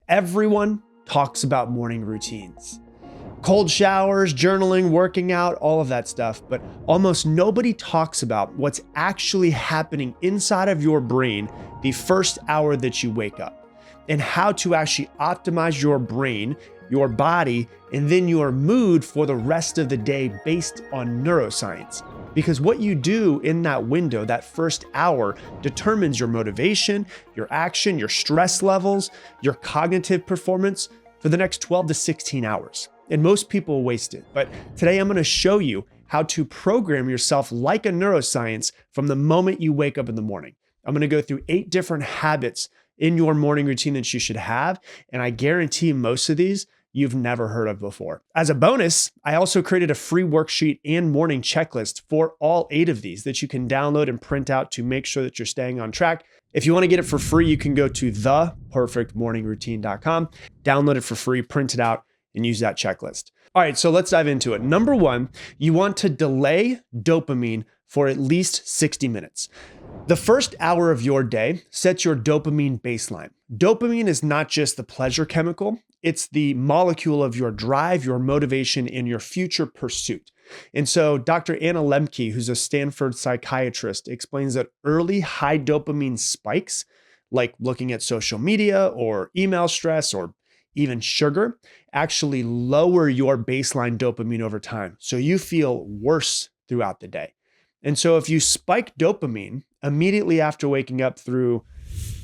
Everyone talks about morning routines. Cold showers, journaling, working out, all of that stuff, but almost nobody talks about what's actually happening inside of your brain the first hour that you wake up, and how to actually optimize your brain, your body, and then your mood for the rest of the day based on neuroscience. Because what you do in that window, that first hour, determines your motivation, your action, your stress levels, your cognitive performance for the next 12 to 16 hours. And most people waste it. But today I'm going to show you how to program yourself like a neuroscience from the moment you wake up in the morning. I'm going to go through 8 different habits in your morning routine that you should have. And I guarantee most of these you've never heard of before. As a bonus, I also created a free worksheet and morning checklist for all 8 of these that you can download and print out to make sure that you're staying on track. If you want to get it for free, you can go to theperfectmorningroutine.com, download it for free, print it out, and use that checklist. All right, so let's dive into it. Number 1, you want to delay dopamine for at least 60 minutes. The first hour of your day sets your dopamine baseline. Dopamine is not just the pleasure chemical, it's the molecule of your drive, your motivation, and your future pursuit. And so Dr. Anna Lembke, who's a Stanford psychiatrist, explains that early high dopamine spikes, like looking at social media or email stress or even sugar, actually lower your baseline dopamine over time. So you feel worse throughout the day. And so if you spike dopamine immediately after waking up through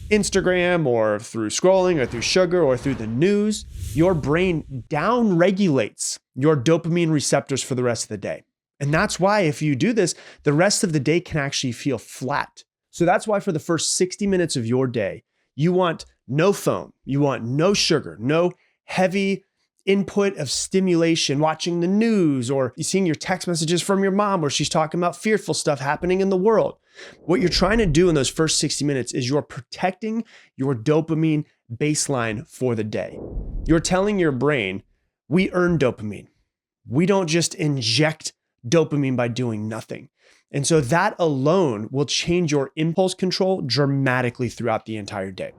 Instagram or through scrolling or through sugar or through the news, your brain down-regulates your dopamine receptors for the rest of the day. And that's why if you do this, the rest of the day can actually feel flat. So that's why for the first 60 minutes of your day, you want no phone, you want no sugar, no heavy input of stimulation, watching the news or seeing your text messages from your mom where she's talking about fearful stuff happening in the world. What you're trying to do in those first 60 minutes is you're protecting your dopamine baseline for the day. You're telling your brain, we earn dopamine. We don't just inject dopamine by doing nothing. And so that alone will change your impulse control dramatically throughout the entire day.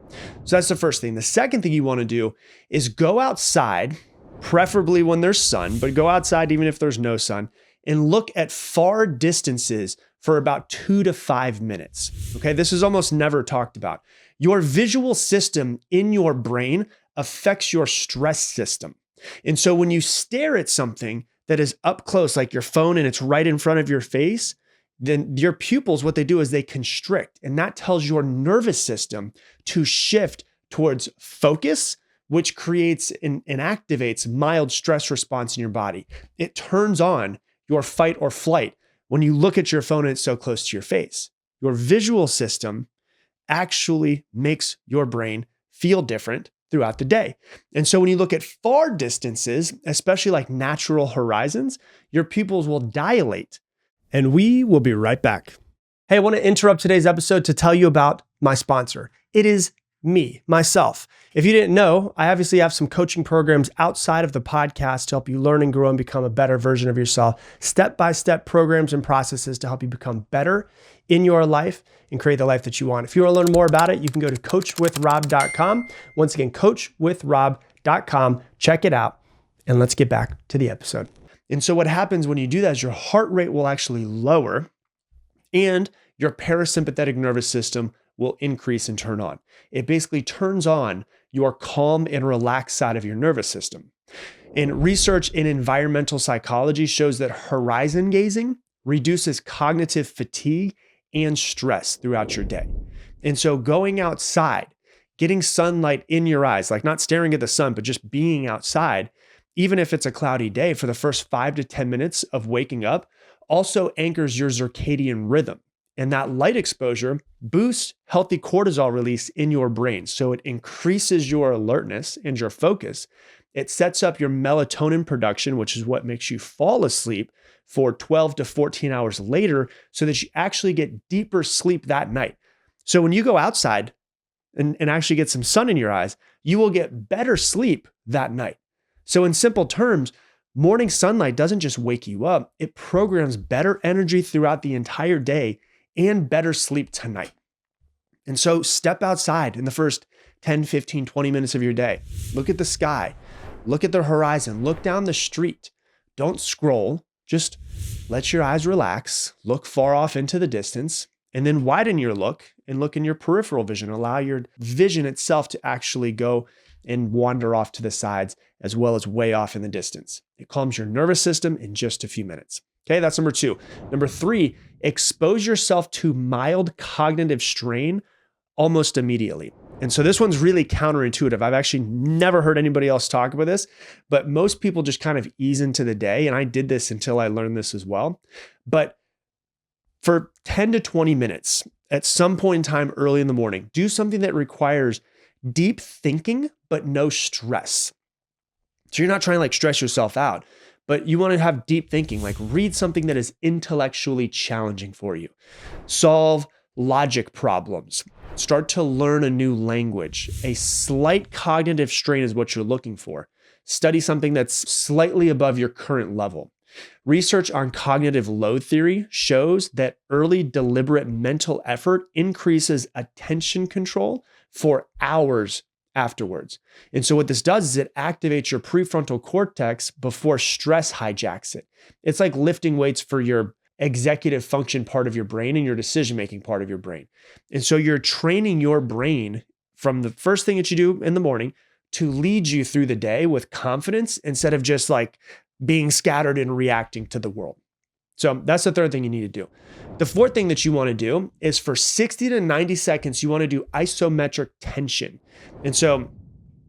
So that's the first thing. The second thing you want to do is go outside, preferably when there's sun, but go outside even if there's no sun, and look at far distances for about 2 to 5 minutes. Okay, this is almost never talked about. Your visual system in your brain affects your stress system. And so when you stare at something that is up close, like your phone, and it's right in front of your face, then your pupils, what they do is they constrict, and that tells your nervous system to shift towards focus, which creates and activates mild stress response in your body. It turns on your fight or flight when you look at your phone and it's so close to your face. Your visual system actually makes your brain feel different throughout the day. And so when you look at far distances, especially like natural horizons, your pupils will dilate. And we will be right back. Hey, I want to interrupt today's episode to tell you about my sponsor. It is me, myself. If you didn't know, I obviously have some coaching programs outside of the podcast to help you learn and grow and become a better version of yourself. Step-by-step programs and processes to help you become better in your life and create the life that you want. If you want to learn more about it, you can go to coachwithrob.com. Once again, coachwithrob.com. Check it out. And let's get back to the episode. And so what happens when you do that is your heart rate will actually lower and your parasympathetic nervous system will increase and turn on. It basically turns on your calm and relaxed side of your nervous system. And research in environmental psychology shows that horizon gazing reduces cognitive fatigue and stress throughout your day. And so going outside, getting sunlight in your eyes, like not staring at the sun, but just being outside, even if it's a cloudy day, for the first 5 to 10 minutes of waking up, also anchors your circadian rhythm. And that light exposure boosts healthy cortisol release in your brain. So it increases your alertness and your focus. It sets up your melatonin production, which is what makes you fall asleep for 12 to 14 hours later so that you actually get deeper sleep that night. So when you go outside and actually get some sun in your eyes, you will get better sleep that night. So in simple terms, morning sunlight doesn't just wake you up, it programs better energy throughout the entire day and better sleep tonight. And so step outside in the first 10, 15, 20 minutes of your day. Look at the sky. Look at the horizon. Look down the street. Don't scroll. Just let your eyes relax. Look far off into the distance, and then widen your look and look in your peripheral vision. Allow your vision itself to actually go and wander off to the sides as well as way off in the distance. It calms your nervous system in just a few minutes. Okay, that's number 2. Number 3, expose yourself to mild cognitive strain almost immediately. And so this one's really counterintuitive. I've actually never heard anybody else talk about this, but most people just kind of ease into the day. And I did this until I learned this as well. But for 10 to 20 minutes at some point in time early in the morning, do something that requires deep thinking, but no stress. So you're not trying to like stress yourself out, but you want to have deep thinking, like read something that is intellectually challenging for you. Solve logic problems. Start to learn a new language. A slight cognitive strain is what you're looking for. Study something that's slightly above your current level. Research on cognitive load theory shows that early deliberate mental effort increases attention control for hours afterwards. And so what this does is it activates your prefrontal cortex before stress hijacks it. It's like lifting weights for your executive function part of your brain and your decision-making part of your brain. And so you're training your brain from the first thing that you do in the morning to lead you through the day with confidence instead of just like being scattered and reacting to the world. So that's the third thing you need to do. The fourth thing that you want to do is for 60 to 90 seconds, you want to do isometric tension. And so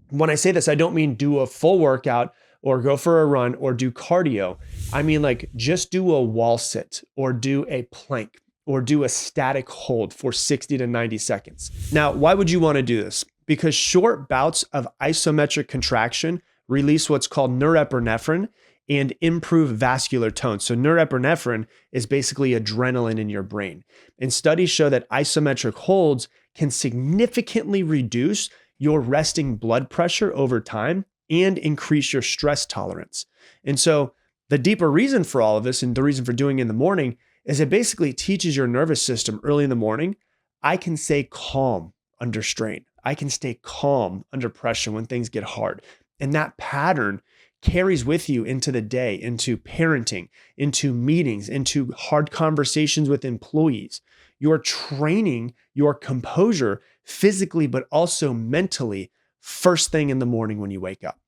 when I say this, I don't mean do a full workout or go for a run or do cardio. I mean like just do a wall sit or do a plank or do a static hold for 60 to 90 seconds. Now, why would you want to do this? Because short bouts of isometric contraction release what's called norepinephrine and improve vascular tone. So norepinephrine is basically adrenaline in your brain. And studies show that isometric holds can significantly reduce your resting blood pressure over time and increase your stress tolerance. And so the deeper reason for all of this and the reason for doing it in the morning is it basically teaches your nervous system early in the morning, I can stay calm under strain. I can stay calm under pressure when things get hard. And that pattern carries with you into the day, into parenting, into meetings, into hard conversations with employees. You're training your composure physically, but also mentally first thing in the morning when you wake up.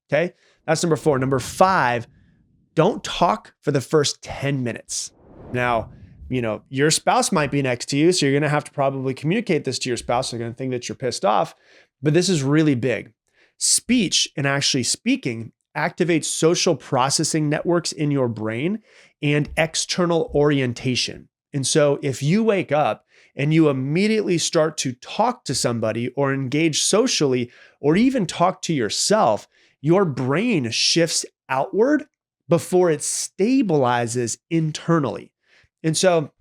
Okay, that's number 4. Number 5, don't talk for the first 10 minutes. Now, your spouse might be next to you, so you're going to have to probably communicate this to your spouse. They're going to think that you're pissed off, but this is really big. Speech and actually speaking activates social processing networks in your brain and external orientation. And so if you wake up and you immediately start to talk to somebody or engage socially or even talk to yourself, your brain shifts outward before it stabilizes internally. And so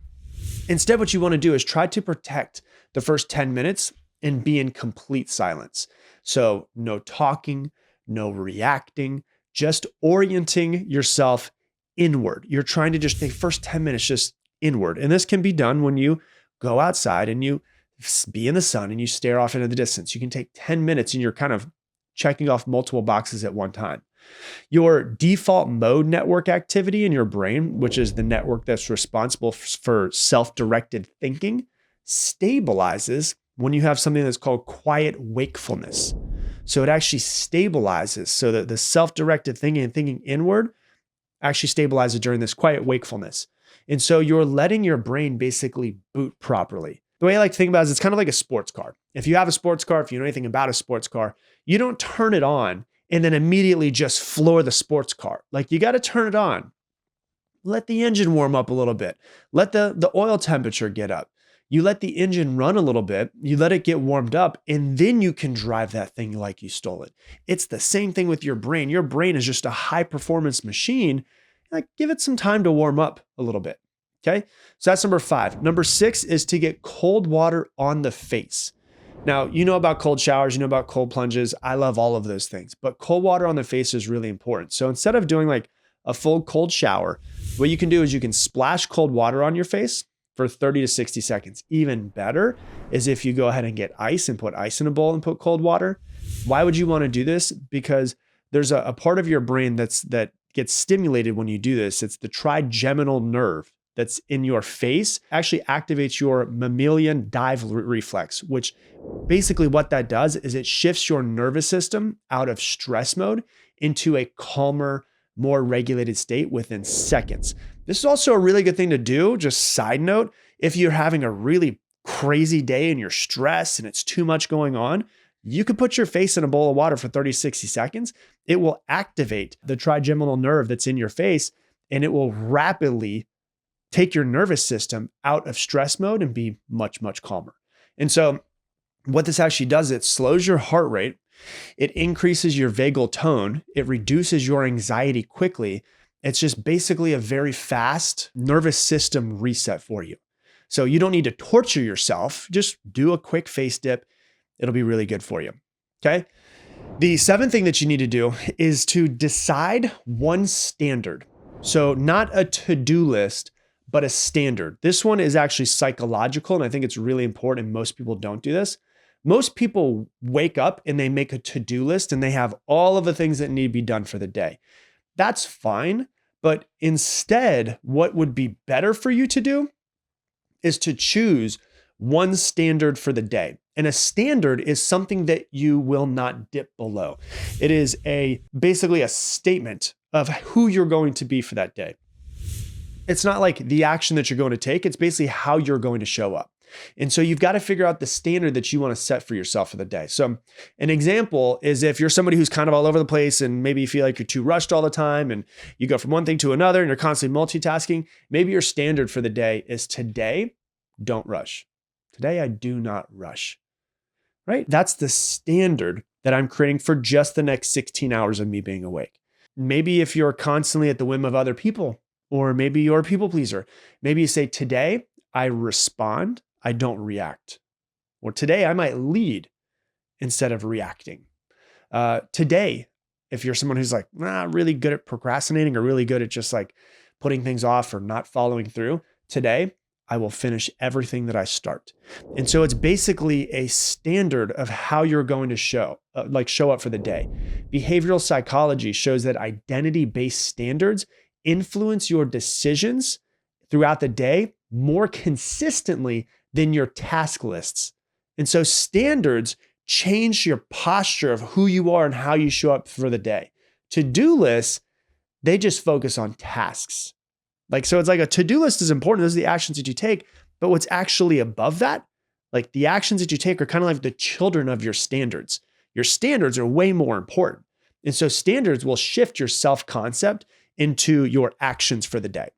instead, what you want to do is try to protect the first 10 minutes and be in complete silence. So no talking, no reacting, just orienting yourself inward. You're trying to just take first 10 minutes just inward. And this can be done when you go outside and you be in the sun and you stare off into the distance. You can take 10 minutes and you're kind of checking off multiple boxes at one time. Your default mode network activity in your brain, which is the network that's responsible for self-directed thinking, stabilizes when you have something that's called quiet wakefulness. So it actually stabilizes so that the self-directed thinking and thinking inward actually stabilizes during this quiet wakefulness. And so you're letting your brain basically boot properly. The way I like to think about it is it's kind of like a sports car. If you have a sports car, if you know anything about a sports car, you don't turn it on and then immediately just floor the sports car. Like you got to turn it on. Let the engine warm up a little bit. Let the oil temperature get up. You let the engine run a little bit, you let it get warmed up, and then you can drive that thing like you stole it. It's the same thing with your brain. Your brain is just a high performance machine. Like, give it some time to warm up a little bit. Okay. So that's number 5. Number 6 is to get cold water on the face. Now, you know about cold showers, you know about cold plunges. I love all of those things, but cold water on the face is really important. So instead of doing like a full cold shower, what you can do is you can splash cold water on your face for 30 to 60 seconds. Even better is if you go ahead and get ice and put ice in a bowl and put cold water. Why would you want to do this? Because there's a part of your brain that gets stimulated when you do this. It's the trigeminal nerve that's in your face, actually activates your mammalian dive reflex, which basically what that does is it shifts your nervous system out of stress mode into a calmer, more regulated state within seconds. This is also a really good thing to do. Just side note, if you're having a really crazy day and you're stressed and it's too much going on, you could put your face in a bowl of water for 30, 60 seconds. It will activate the trigeminal nerve that's in your face, and it will rapidly take your nervous system out of stress mode and be much, much calmer. And so what this actually does, it slows your heart rate. It increases your vagal tone. It reduces your anxiety quickly. It's just basically a very fast nervous system reset for you. So you don't need to torture yourself. Just do a quick face dip. It'll be really good for you. Okay. The seventh thing that you need to do is to decide one standard. So not a to-do list, but a standard. This one is actually psychological, and I think it's really important, and most people don't do this. Most people wake up and they make a to-do list and they have all of the things that need to be done for the day. That's fine, but instead, what would be better for you to do is to choose one standard for the day. And a standard is something that you will not dip below. It is basically a statement of who you're going to be for that day. It's not like the action that you're going to take. It's basically how you're going to show up. And so you've got to figure out the standard that you want to set for yourself for the day. So an example is if you're somebody who's kind of all over the place and maybe you feel like you're too rushed all the time and you go from one thing to another and you're constantly multitasking, maybe your standard for the day is today, don't rush. Today, I do not rush, right? That's the standard that I'm creating for just the next 16 hours of me being awake. Maybe if you're constantly at the whim of other people, or maybe you're a people pleaser, maybe you say, today I respond, I don't react. Or today I might lead instead of reacting. Today, if you're someone who's like, really good at procrastinating or really good at just like putting things off or not following through, today I will finish everything that I start. And so it's basically a standard of how you're going to show up for the day. Behavioral psychology shows that identity-based standards influence your decisions throughout the day more consistently than your task lists. And so standards change your posture of who you are and how you show up for the day. To-do lists, they just focus on tasks. So it's like a to-do list is important. Those are the actions that you take, but what's actually above that, like the actions that you take are kind of like the children of your standards. Your standards are way more important. And so standards will shift your self-concept into your actions for the day.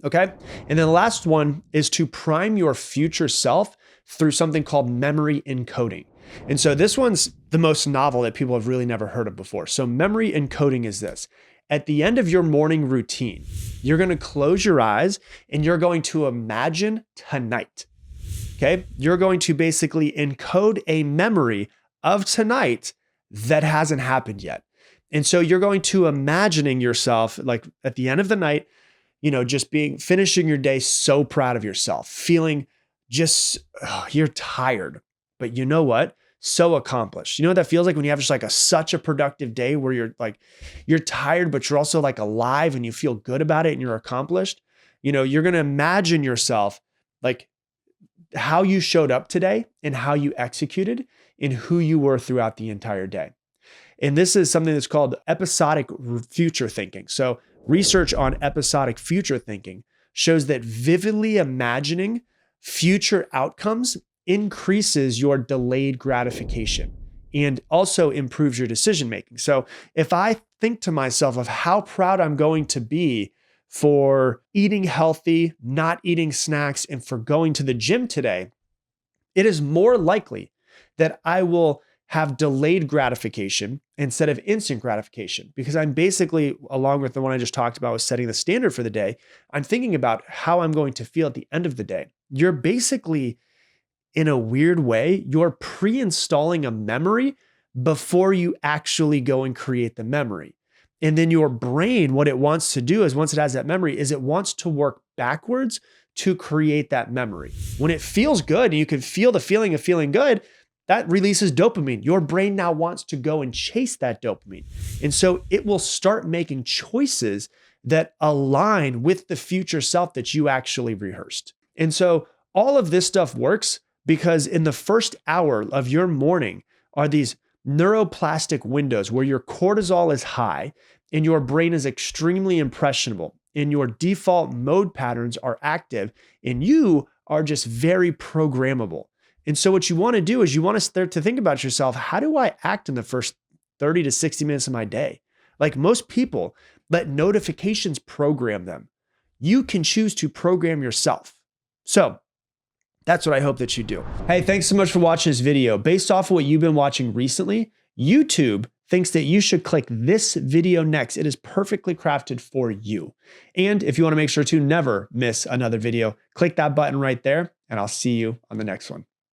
Okay. And then the last one is to prime your future self through something called memory encoding. And so this one's the most novel that people have really never heard of before. So memory encoding is this. At the end of your morning routine, you're going to close your eyes and you're going to imagine tonight. Okay. You're going to basically encode a memory of tonight that hasn't happened yet. And so you're going to imagining yourself like at the end of the night, just finishing your day so proud of yourself, feeling you're tired, but you know what? So accomplished. You know what that feels like when you have just such a productive day where you're tired, but you're also alive and you feel good about it and you're accomplished. You're going to imagine yourself like how you showed up today and how you executed and who you were throughout the entire day. And this is something that's called episodic future thinking. So research on episodic future thinking shows that vividly imagining future outcomes increases your delayed gratification and also improves your decision making. So if I think to myself of how proud I'm going to be for eating healthy, not eating snacks, and for going to the gym today, it is more likely that I will have delayed gratification instead of instant gratification, because I'm basically, along with the one I just talked about, was setting the standard for the day. I'm thinking about how I'm going to feel at the end of the day. You're basically, in a weird way, you're pre-installing a memory before you actually go and create the memory. And then your brain, what it wants to do is once it has that memory, is it wants to work backwards to create that memory. When it feels good and you can feel the feeling of feeling good, that releases dopamine. Your brain now wants to go and chase that dopamine. And so it will start making choices that align with the future self that you actually rehearsed. And so all of this stuff works because in the first hour of your morning are these neuroplastic windows where your cortisol is high and your brain is extremely impressionable and your default mode patterns are active and you are just very programmable. And so what you want to do is you want to start to think about yourself, how do I act in the first 30 to 60 minutes of my day? Like most people let notifications program them. You can choose to program yourself. So that's what I hope that you do. Hey, thanks so much for watching this video. Based off of what you've been watching recently, YouTube thinks that you should click this video next. It is perfectly crafted for you. And if you want to make sure to never miss another video, click that button right there, and I'll see you on the next one.